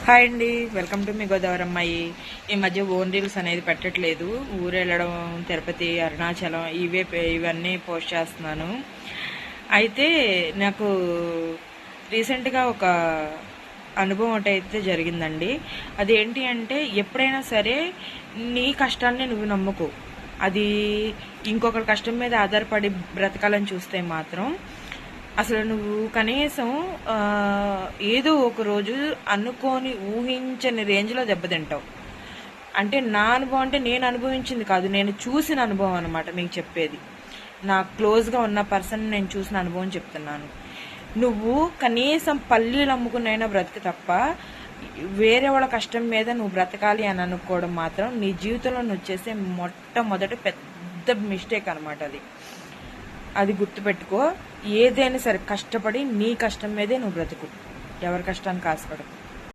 Hi అండి, welcome to me Godavari అమ్మాయి. ఈ మధ్య ఓన్ రీల్స్ అనేది పెట్టట్లేదు. ఊరు వెళ్ళడం, తిరుపతి, అరుణాచలం ఇవన్నీ పోస్ట్ చేస్తున్నాను. అయితే నాకు రీసెంట్గా ఒక అనుభవం అయితే జరిగిందండి. అదేంటి అంటే, ఎప్పుడైనా సరే నీ కష్టాన్ని నువ్వు నమ్ముకో. అది ఇంకొకరి కష్టం మీద ఆధారపడి బ్రతకాలని చూస్తే మాత్రం అసలు నువ్వు కనీసం ఏదో ఒక రోజు అనుకోని ఊహించని రేంజ్లో దెబ్బతింటావు. అంటే నా అనుభవం అంటే నేను అనుభవించింది కాదు, నేను చూసిన అనుభవం అనమాట మీకు చెప్పేది. నాకు క్లోజ్గా ఉన్న పర్సన్ నేను చూసిన అనుభవం చెప్తున్నాను. నువ్వు కనీసం పల్లీలు అమ్ముకునైనా బ్రతుకు తప్ప వేరే వాళ్ళ కష్టం మీద నువ్వు బ్రతకాలి అని అనుకోవడం మాత్రం నీ జీవితంలో నువ్వు చేసే మొట్టమొదటి పెద్ద మిస్టేక్ అనమాట. అది గుర్తుపెట్టుకో. ఏదైనా సరే కష్టపడి నీ కష్టం మీదే నువ్వు బ్రతుకు, ఎవరి కష్టానికి ఆశపడకు.